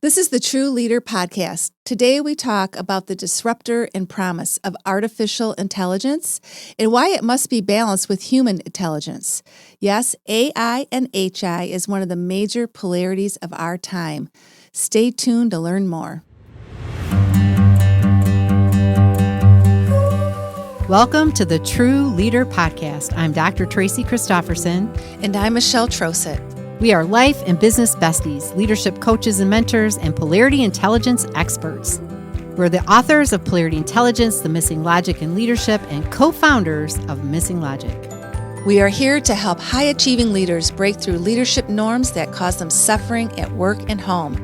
This is the True Leader Podcast. Today we talk about the disruptor and promise of artificial intelligence and why it must be balanced with human intelligence. Yes, AI and HI is one of the major polarities of our time. Stay tuned to learn more. Welcome to the True Leader Podcast. I'm Dr. Tracy Christofferson. And I'm Michelle Trosett. We are life and business besties, leadership coaches and mentors, and polarity intelligence experts. We're the authors of Polarity Intelligence, The Missing Logic in Leadership, and co-founders of Missing Logic. We are here to help high-achieving leaders break through leadership norms that cause them suffering at work and home.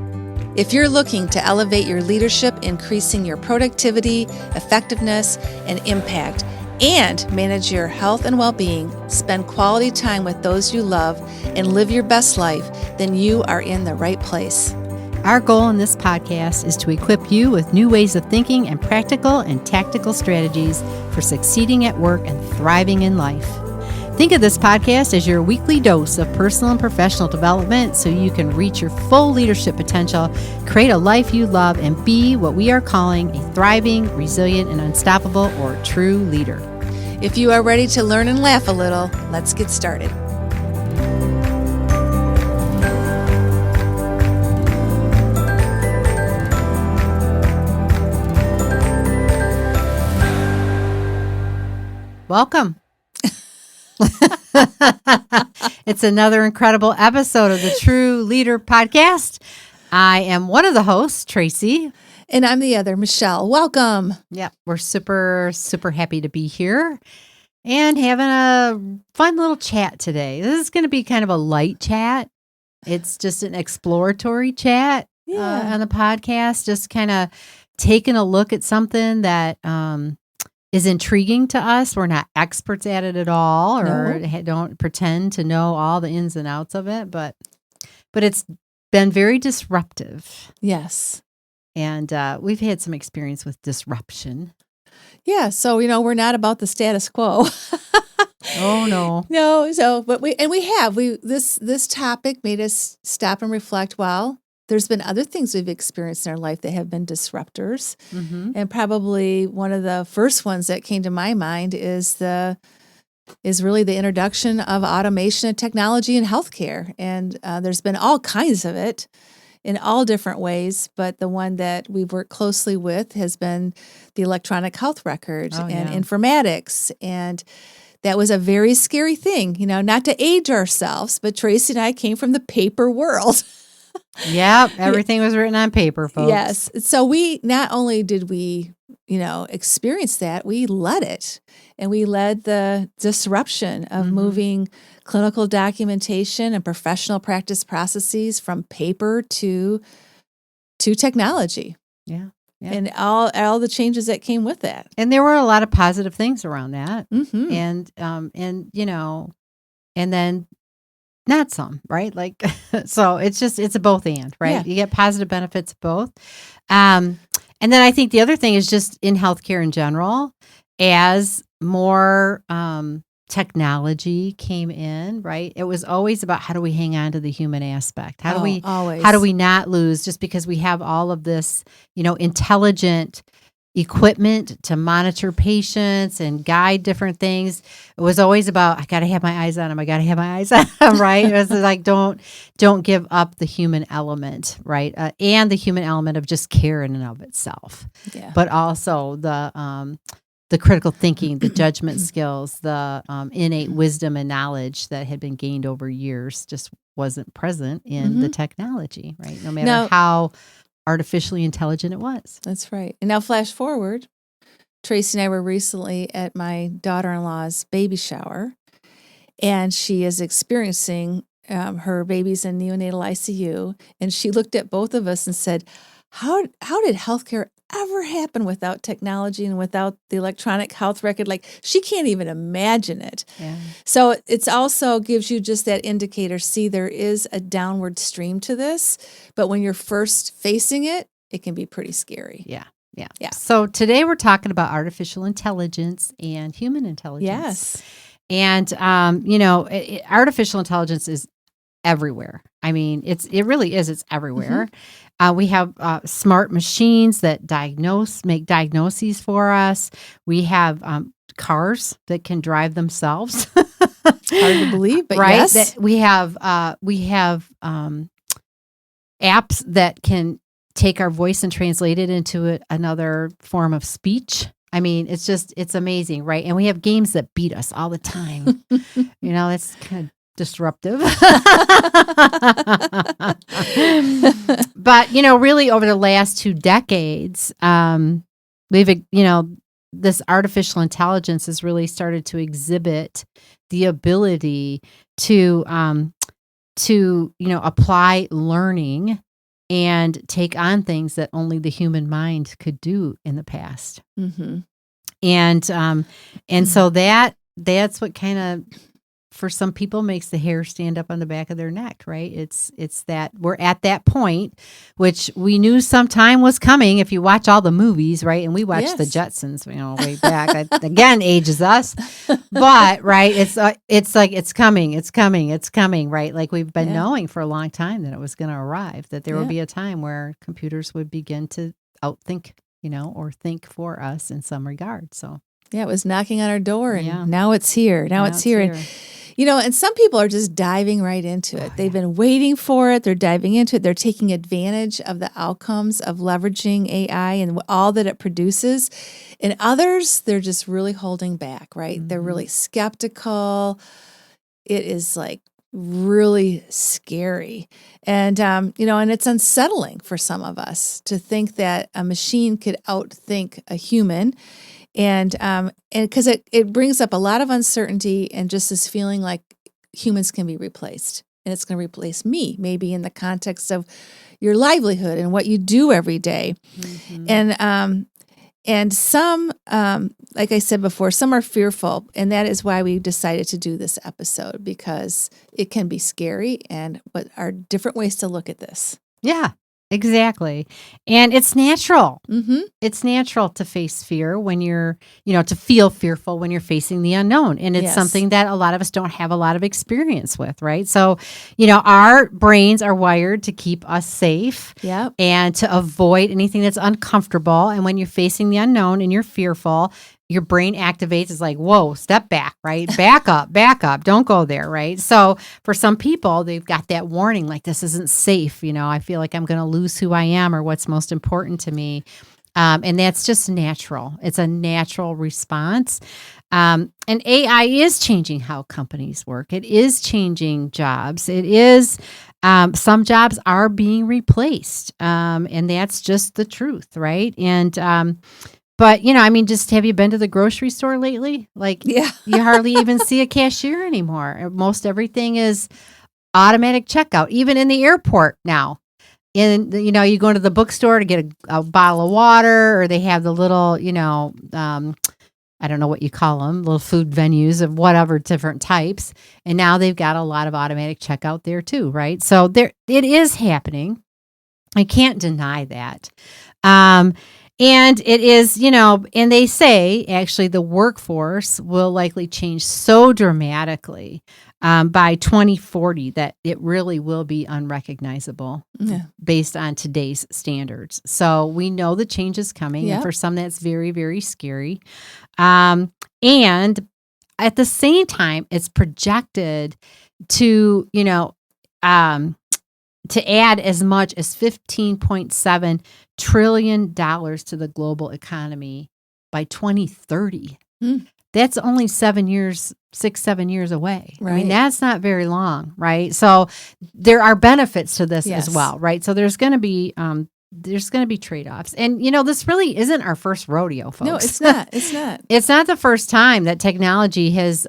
If you're looking to elevate your leadership, increasing your productivity, effectiveness, and impact, and manage your health and well-being, spend quality time with those you love, and live your best life, then you are in the right place. Our goal in this podcast is to equip you with new ways of thinking and practical and tactical strategies for succeeding at work and thriving in life. Think of this podcast as your weekly dose of personal and professional development so you can reach your full leadership potential, create a life you love, and be what we are calling a thriving, resilient, and unstoppable or true leader. If you are ready to learn and laugh a little, let's get started. Welcome. It's another incredible episode of the True Leader Podcast. I am one of the hosts, Tracy. And I'm the other, Michelle. Welcome. Yeah, we're super happy to be here and having a fun little chat today. This is going to be kind of a light chat. It's just an exploratory chat on the podcast, just kind of taking a look at something that is intriguing to us. We're not experts at it at all, or don't pretend to know all the ins and outs of it, but it's been very disruptive. Yes. And we've had some experience with disruption. Yeah, so we're not about the status quo. Oh no. No, so but we have this topic made us stop and reflect. Well, there's been other things we've experienced in our life that have been disruptors. Mm-hmm. And probably one of the first ones that came to my mind is really the introduction of automation and technology in healthcare. And there's been all kinds of it in all different ways, but the one that we've worked closely with has been the electronic health record and informatics. And that was a very scary thing, not to age ourselves, but Tracy and I came from the paper world. Yep, everything was written on paper, folks. Yes. So we not only did we, experience that, we led it. And we led the disruption of moving clinical documentation and professional practice processes from paper to technology. Yeah. And all the changes that came with that. And there were a lot of positive things around that. Mm-hmm. And then not some, right? Like, so it's a both and, right? Yeah. You get positive benefits of both. And then I think the other thing is just in healthcare in general, as more technology came in, right? It was always about how do we hang on to the human aspect? How do we not lose just because we have all of this, intelligent equipment to monitor patients and guide different things. It was always about, I got to have my eyes on them. Right? It was like, don't give up the human element, right? And the human element of just care in and of itself, but also the critical thinking, the judgment skills, the innate wisdom and knowledge that had been gained over years just wasn't present in the technology, right? No matter how artificially intelligent it was. That's right. And now flash forward, Tracy and I were recently at my daughter-in-law's baby shower, and she is experiencing her baby's in neonatal ICU, and she looked at both of us and said, how did healthcare ever happen without technology and without the electronic health record? Like, she can't even imagine it. Yeah. So it's also gives you just that indicator. See, there is a downward stream to this, but when you're first facing it, it can be pretty scary. Yeah. So today we're talking about artificial intelligence and human intelligence. Yes. And, artificial intelligence is everywhere. I mean, it really is. It's everywhere. We have smart machines that make diagnoses for us. We have cars that can drive themselves. Hard to believe, but right? yes. We have apps that can take our voice and translate it into another form of speech. I mean, it's amazing, right? And we have games that beat us all the time. It's kind of disruptive. But, really over the last 2 decades, this artificial intelligence has really started to exhibit the ability to apply learning and take on things that only the human mind could do in the past. Mm-hmm. And so that's what kind of, for some people, makes the hair stand up on the back of their neck, right? It's that we're at that point, which we knew some time was coming. If you watch all the movies, right, and we watched the Jetsons, way back. Again, ages us, but right, it's like it's coming, right? Like we've been knowing for a long time that it was going to arrive. That there would be a time where computers would begin to outthink, or think for us in some regard. So it was knocking on our door, and now it's here. Now it's here. And some people are just diving right into it. They've been waiting for it. They're diving into it. They're taking advantage of the outcomes of leveraging AI and all that it produces. And others, they're just really holding back, right? Mm-hmm. They're really skeptical. It is like really scary. And, and it's unsettling for some of us to think that a machine could outthink a human. And because it brings up a lot of uncertainty and just this feeling like humans can be replaced, and it's going to replace me, maybe in the context of your livelihood and what you do every day. Mm-hmm. And some, like I said before, some are fearful, and that is why we decided to do this episode, because it can be scary, and what are different ways to look at this. Yeah. Exactly. And it's natural. Mm-hmm. It's natural to face fear when you're, to feel fearful when you're facing the unknown. And it's something that a lot of us don't have a lot of experience with, right? So, our brains are wired to keep us safe and to avoid anything that's uncomfortable. And when you're facing the unknown and you're fearful, your brain activates. It's like, whoa, step back, right? Back up. Don't go there, right? So for some people, they've got that warning, like, this isn't safe. I feel like I'm going to lose who I am or what's most important to me. And that's just natural. It's a natural response. And AI is changing how companies work. It is changing jobs. It is, some jobs are being replaced. And that's just the truth, right? And, but, just have you been to the grocery store lately? Like, you hardly even see a cashier anymore. Most everything is automatic checkout, even in the airport now. And, you go to the bookstore to get a bottle of water, or they have the little, I don't know what you call them, little food venues of whatever different types. And now they've got a lot of automatic checkout there too, right? So it is happening. I can't deny that. And it is, and they say actually the workforce will likely change so dramatically by 2040 that it really will be unrecognizable based on today's standards. So we know the change is coming. And for some, that's very, very scary. And at the same time, it's projected to, to add as much as $15.7 trillion to the global economy by 2030. That's only 7 years away. Right. I mean, that's not very long, right? So there are benefits to this as well, right? So there's going to be trade-offs. And, this really isn't our first rodeo, folks. No, it's not. It's not. It's not the first time that technology has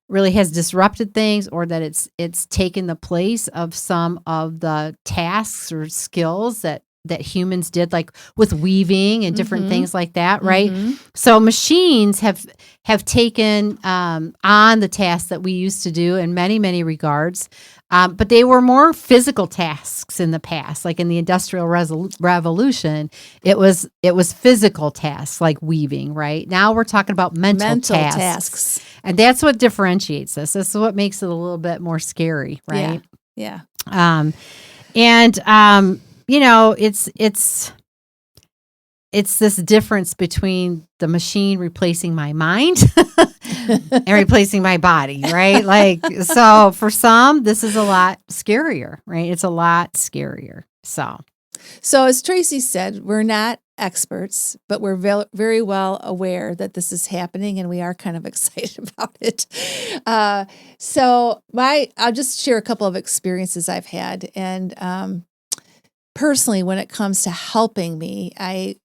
really has disrupted things, or that it's taken the place of some of the tasks or skills that humans did, like with weaving and different things like that, right? So machines have taken on the tasks that we used to do in many, many regards, but they were more physical tasks in the past. Like in the Industrial Revolution, it was physical tasks like weaving, right? Now we're talking about mental tasks. And that's what differentiates us. This is what makes it a little bit more scary, right? Yeah. it's this difference between the machine replacing my mind and replacing my body, right? Like, so for some, this is a lot scarier, right? It's a lot scarier. So as Tracy said, we're not experts, but we're very well aware that this is happening, and we are kind of excited about it. I'll just share a couple of experiences I've had. And personally, when it comes to helping me, I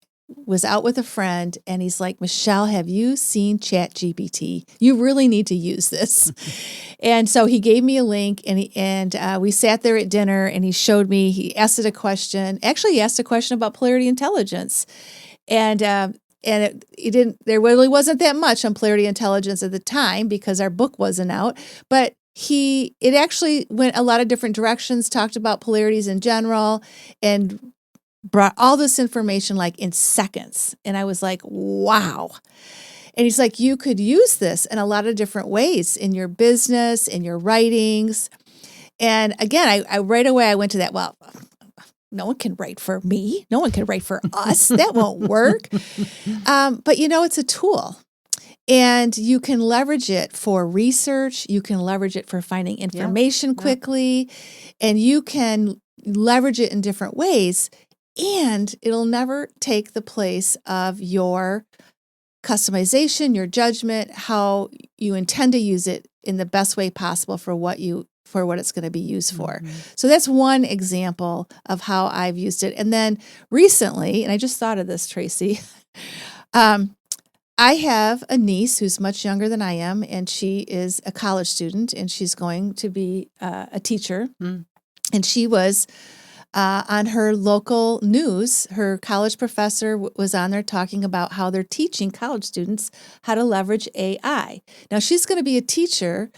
was out with a friend, and he's like, Michelle, have you seen ChatGPT? You really need to use this. And so he gave me a link, and we sat there at dinner, and he showed me, he asked it a question. Actually, he asked a question about polarity intelligence. And it didn't, there really wasn't that much on polarity intelligence at the time because our book wasn't out, but it actually went a lot of different directions, talked about polarities in general, and brought all this information like in seconds. And I was like, wow. And he's like, you could use this in a lot of different ways in your business, in your writings. And again, I right away, I went to that, well, no one can write for me. No one can write for us. That won't work. But it's a tool. And you can leverage it for research. You can leverage it for finding information quickly. And you can leverage it in different ways. And it'll never take the place of your customization, your judgment, how you intend to use it in the best way possible for what it's going to be used for. Mm-hmm. So that's one example of how I've used it. And then recently, and I just thought of this, Tracy, I have a niece who's much younger than I am, and she is a college student, and she's going to be a teacher. Mm. And she was on her local news. Her college professor was on there talking about how they're teaching college students how to leverage AI. Now, she's going to be a teacher.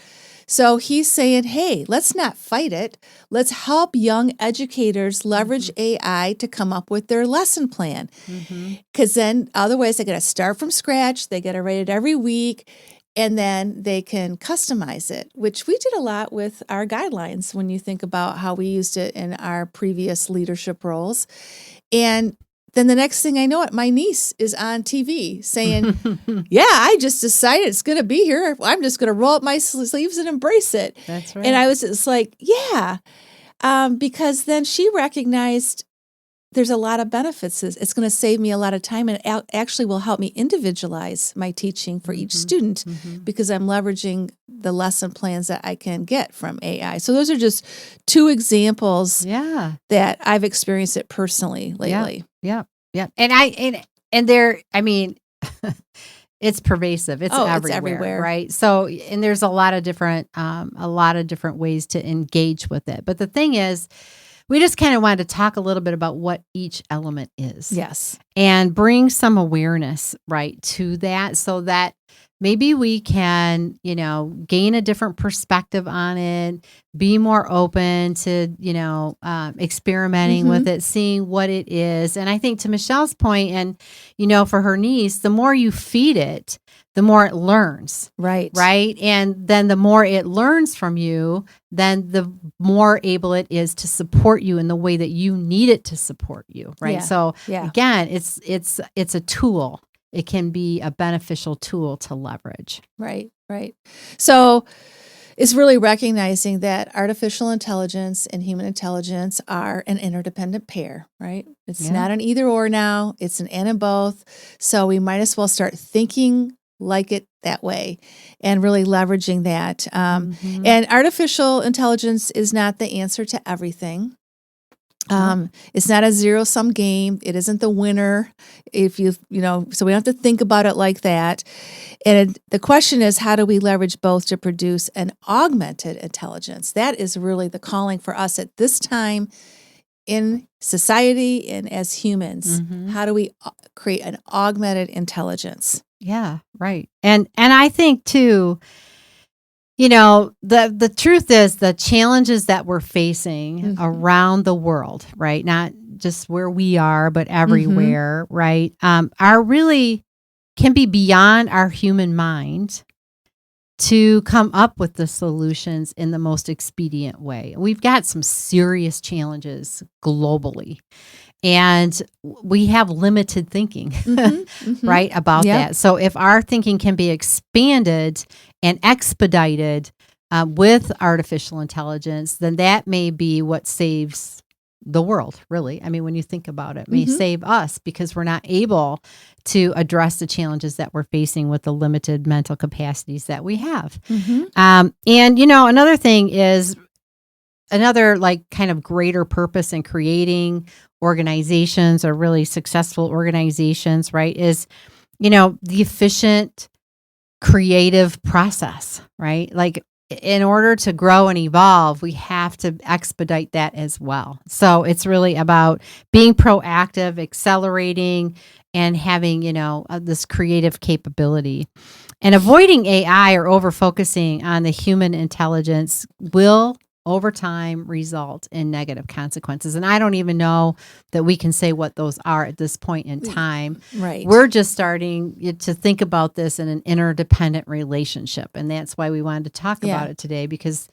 So he's saying, hey, let's not fight it. Let's help young educators leverage AI to come up with their lesson plan. Because then otherwise they got to start from scratch. They got to write it every week. And then they can customize it, which we did a lot with our guidelines when you think about how we used it in our previous leadership roles. And then the next thing I know it, my niece is on TV saying, yeah, I just decided it's going to be here. I'm just going to roll up my sleeves and embrace it. That's right. And I was just like, yeah, because then she recognized there's a lot of benefits. It's going to save me a lot of time, and it actually will help me individualize my teaching for each student because I'm leveraging the lesson plans that I can get from AI. So those are just two examples that I've experienced it personally lately. Yeah. And there, I mean, it's pervasive. It's everywhere, right? So, and there's a lot of different ways to engage with it. But the thing is, we just kind of wanted to talk a little bit about what each element is. Yes. And bring some awareness, right, to that so that maybe we can, gain a different perspective on it, be more open to, experimenting with it, seeing what it is. And I think to Michelle's point, and, for her niece, the more you feed it, the more it learns. Right. Right. And then the more it learns from you, then the more able it is to support you in the way that you need it to support you. Right. Yeah. So again, it's a tool. It can be a beneficial tool to leverage. Right. So it's really recognizing that artificial intelligence and human intelligence are an interdependent pair, right? It's not an either or now. It's an and both. So we might as well start thinking like it that way and really leveraging that. And artificial intelligence is not the answer to everything. It's not a zero-sum game. It isn't the winner. So we don't have to think about it like that. And the question is, how do we leverage both to produce an augmented intelligence? That is really the calling for us at this time in society and as humans. How do we create an augmented intelligence? Yeah, right. And I think too, the truth is the challenges that we're facing around the world, right? Not just where we are, but everywhere, right? Are really can be beyond our human mind. to come up with the solutions in the most expedient way. We've got some serious challenges globally, and we have limited thinking, right, about that. So if our thinking can be expanded and expedited with artificial intelligence, then that may be what saves the world, really. I mean, when you think about it, may save us because we're not able to address the challenges that we're facing with the limited mental capacities that we have. And, another thing is another kind of greater purpose in creating organizations or really successful organizations, right, is, the efficient creative process, right? Like, in order to grow and evolve, we have to expedite that as well. So it's really about being proactive, accelerating, and having, this creative capability. And avoiding AI or over-focusing on the human intelligence will, over time, result in negative consequences. And I don't even know that we can say what those are at this point in time. Right. We're just starting to think about this in an interdependent relationship. And that's why we wanted to talk about it today, because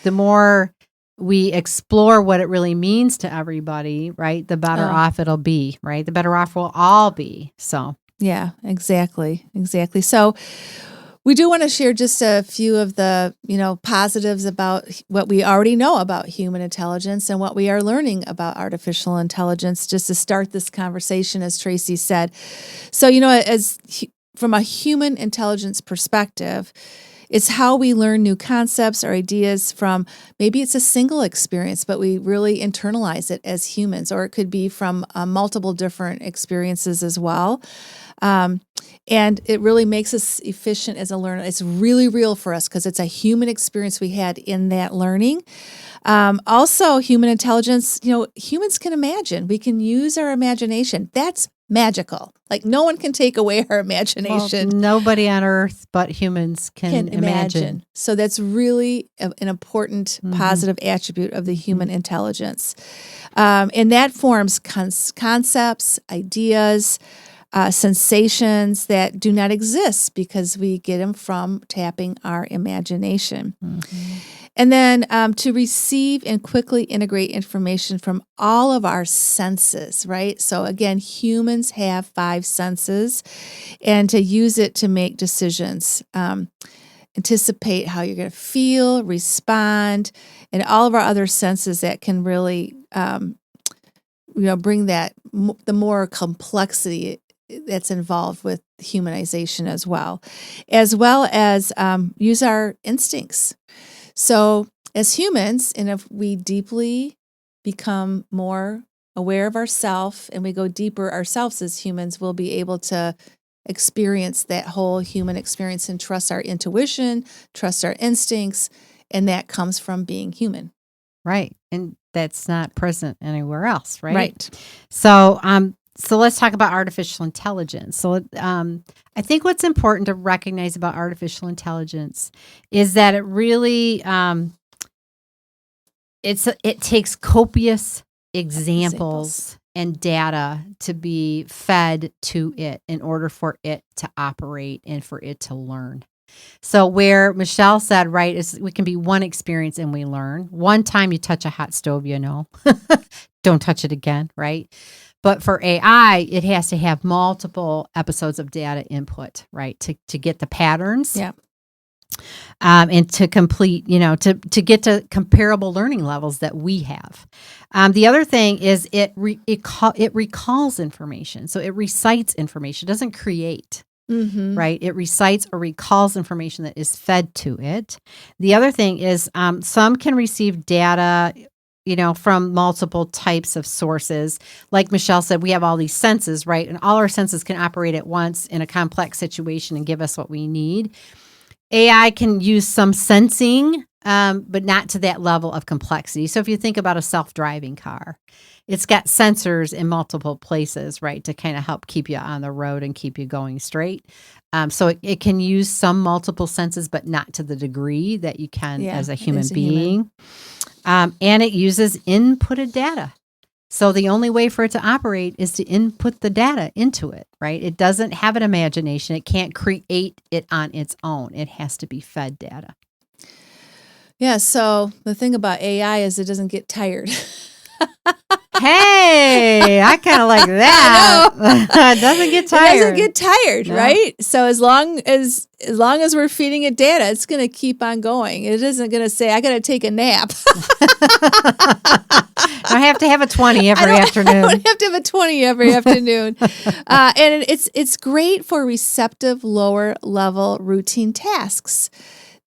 the more we explore what it really means to everybody, right, the better off it'll be, right? The better off we'll all be. So, yeah, exactly. So, we do want to share just a few of the, positives about what we already know about human intelligence and what we are learning about artificial intelligence, just to start this conversation, as Tracy said. So, from a human intelligence perspective, it's how we learn new concepts or ideas from, maybe it's a single experience, but we really internalize it as humans, or it could be from multiple different experiences as well. And it really makes us efficient as a learner. It's really real for us because it's a human experience we had in that learning. Also, human intelligence, humans can imagine. We can use our imagination. That's magical. Like, no one can take away our imagination. Well, nobody on earth but humans can imagine. So that's really an important positive attribute of the human intelligence. And that forms concepts, ideas, sensations that do not exist because we get them from tapping our imagination. And then to receive and quickly integrate information from all of our senses, right? So again, humans have 5 senses, and to use it to make decisions, anticipate how you're going to feel, respond, and all of our other senses that can really, bring that, the more complexity that's involved with humanization as well as use our instincts. So as humans, and if we deeply become more aware of ourselves and we go deeper ourselves as humans, we'll be able to experience that whole human experience and trust our intuition, trust our instincts, and that comes from being human. Right. And that's not present anywhere else, right? Right. So let's talk about artificial intelligence. So I think what's important to recognize about artificial intelligence is that it really it takes copious examples and data to be fed to it in order for it to operate and for it to learn. So where Michelle said, right, is we can be one experience and we learn. One time you touch a hot stove, don't touch it again, right? But for AI, it has to have multiple episodes of data input, right, to get the patterns. Yeah. And to complete, to get to comparable learning levels that we have. The other thing is it recalls information. So it recites information. It doesn't create. Right? It recites or recalls information that is fed to it. The other thing is some can receive data, from multiple types of sources. Like Michelle said, we have all these senses, right? And all our senses can operate at once in a complex situation and give us what we need. AI can use some sensing, but not to that level of complexity. So if you think about a self-driving car, it's got sensors in multiple places, right, to kind of help keep you on the road and keep you going straight. So it can use some multiple senses, but not to the degree that you can as a human being. And it uses inputted data. So the only way for it to operate is to input the data into it, right? It doesn't have an imagination. It can't create it on its own. It has to be fed data. Yeah, so the thing about AI is it doesn't get tired. Hey, I kind of like that. It doesn't get tired. It doesn't get tired, No. right? So as long as we're feeding it data, it's going to keep on going. It isn't going to say, I got to take a nap. I have to have a 20 every afternoon. I don't have to have a 20 every afternoon. And it's great for receptive, lower level routine tasks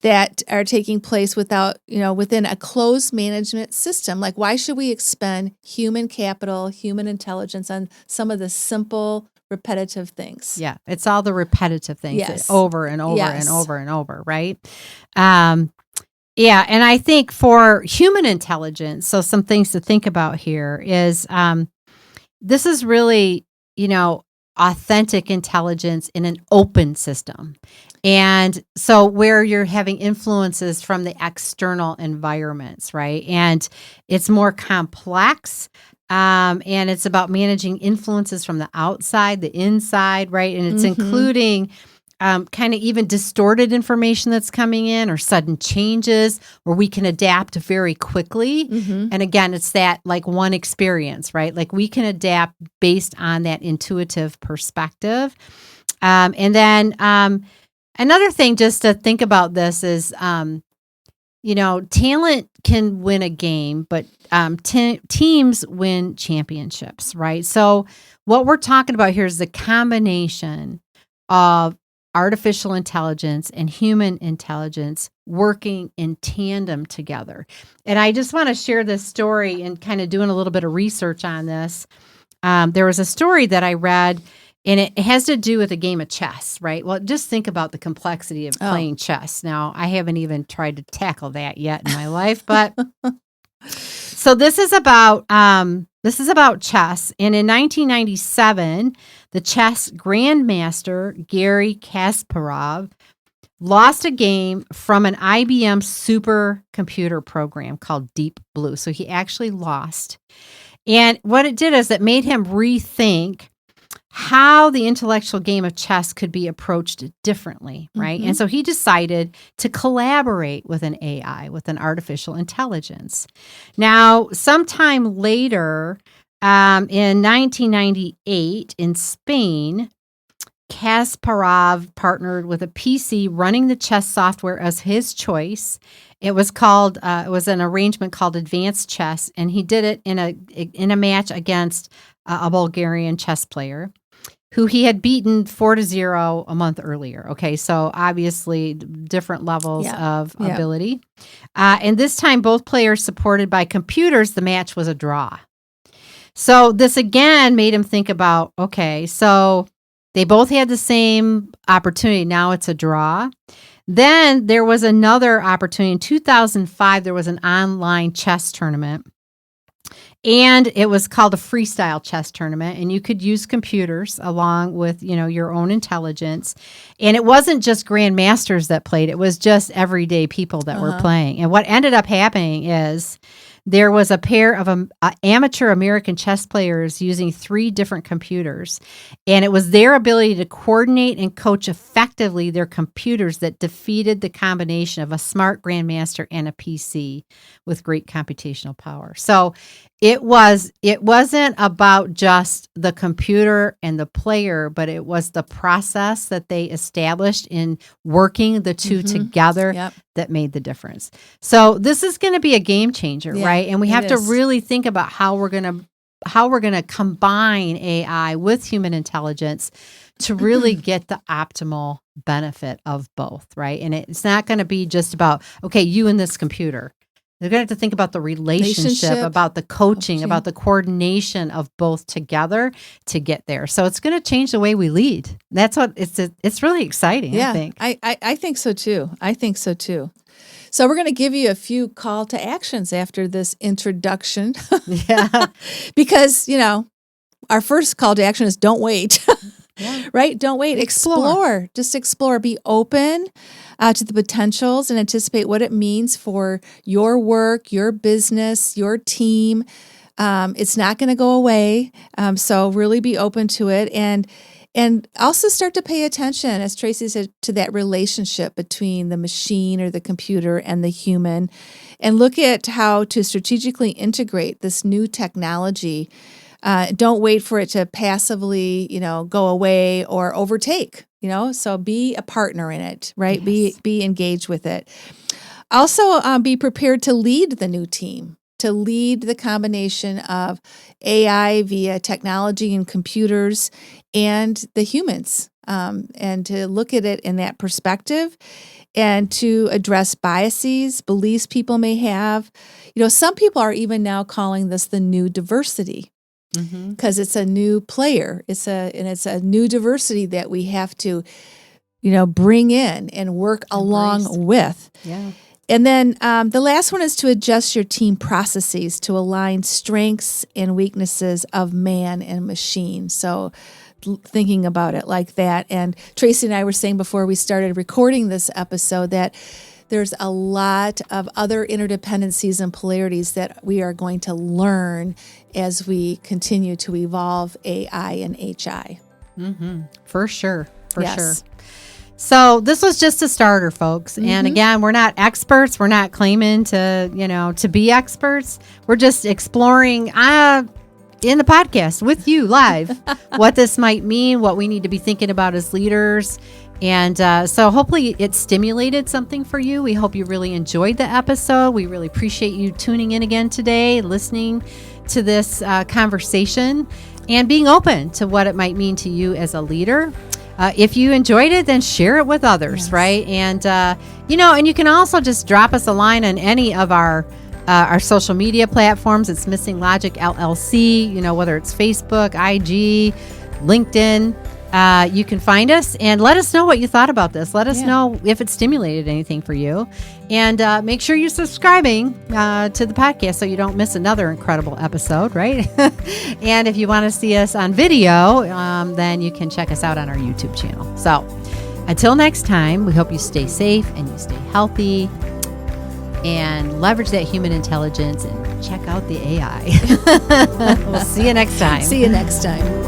that are taking place within a closed management system. Like, why should we expend human capital, human intelligence on some of the simple, repetitive things? Yeah, it's all the repetitive things Yes. over and over Yes. and over and over, right? Yeah, and I think for human intelligence, so some things to think about here is this is really, authentic intelligence in an open system. And so where you're having influences from the external environments, right? And it's more complex. And it's about managing influences from the outside, the inside, right? And it's including kind of even distorted information that's coming in or sudden changes where we can adapt very quickly. And again, it's that like one experience, right? Like we can adapt based on that intuitive perspective. And then another thing just to think about this is, talent can win a game, but teams win championships, right? So what we're talking about here is the combination of artificial intelligence and human intelligence working in tandem together. And I just want to share this story and kind of doing a little bit of research on this. There was a story that I read, and it has to do with a game of chess, right? Well, just think about the complexity of playing chess. Now, I haven't even tried to tackle that yet in my life, but so this is about chess. And in 1997, the chess grandmaster Garry Kasparov lost a game from an IBM supercomputer program called Deep Blue. So he actually lost. And what it did is it made him rethink how the intellectual game of chess could be approached differently, right? And so he decided to collaborate with an AI, with an artificial intelligence. Now, sometime later, in 1998 in Spain, Kasparov partnered with a PC running the chess software as his choice. It was an arrangement called Advanced Chess, and he did it in a match against a Bulgarian chess player who he had beaten 4-0 a month earlier. Okay, so obviously different levels of ability. And this time, both players supported by computers, the match was a draw. So this again made him think about, okay, so they both had the same opportunity. Now it's a draw. Then there was another opportunity. In 2005, there was an online chess tournament. And it was called a freestyle chess tournament, and you could use computers along with, your own intelligence. And it wasn't just grandmasters that played, it was just everyday people that were playing. And what ended up happening is there was a pair of amateur American chess players using 3 different computers, and it was their ability to coordinate and coach effectively their computers that defeated the combination of a smart grandmaster and a PC with great computational power. So it wasn't about just the computer and the player, but it was the process that they established in working the two together that made the difference. So this is going to be a game changer, right? And we have to really think about how we're going to combine AI with human intelligence to really get the optimal benefit of both, right? And it's not going to be just about, okay, you and this computer. They're going to have to think about the relationship, about the coaching, about the coordination of both together to get there. So it's going to change the way we lead. That's what it's really exciting, I think. I think so too. So we're going to give you a few call to actions after this introduction. Because, our first call to action is don't wait. Right? Don't wait. Explore. Just explore. Be open to the potentials and anticipate what it means for your work, your business, your team. It's not going to go away. So really be open to it, and also start to pay attention, as Tracy said, to that relationship between the machine or the computer and the human, and look at how to strategically integrate this new technology. Don't wait for it to passively, go away or overtake, so be a partner in it, right? Yes. Be engaged with it. Also, be prepared to lead the new team, to lead the combination of AI via technology and computers and the humans, and to look at it in that perspective, and to address biases, beliefs people may have. Some people are even now calling this the new diversity, because it's a new player. It's a new diversity that we have to, bring in and work along with. Yeah. And then the last one is to adjust your team processes to align strengths and weaknesses of man and machine. So thinking about it like that. And Tracy and I were saying before we started recording this episode that there's a lot of other interdependencies and polarities that we are going to learn as we continue to evolve AI and HI. For sure. For Yes. sure. So this was just a starter, folks. And again, we're not experts. We're not claiming to be experts. We're just exploring in the podcast with you live what this might mean, what we need to be thinking about as leaders. And so hopefully it stimulated something for you. We hope you really enjoyed the episode. We really appreciate you tuning in again today, listening to this conversation, and being open to what it might mean to you as a leader. If you enjoyed it, then share it with others, right? And, and you can also just drop us a line on any of our social media platforms. It's Missing Logic LLC, whether it's Facebook, IG, LinkedIn. You can find us and let us know what you thought about this. Let us know if it stimulated anything for you. And make sure you're subscribing to the podcast so you don't miss another incredible episode, right? And if you want to see us on video, then you can check us out on our YouTube channel. So until next time, we hope you stay safe and you stay healthy and leverage that human intelligence and check out the AI. We'll see you next time. See you next time.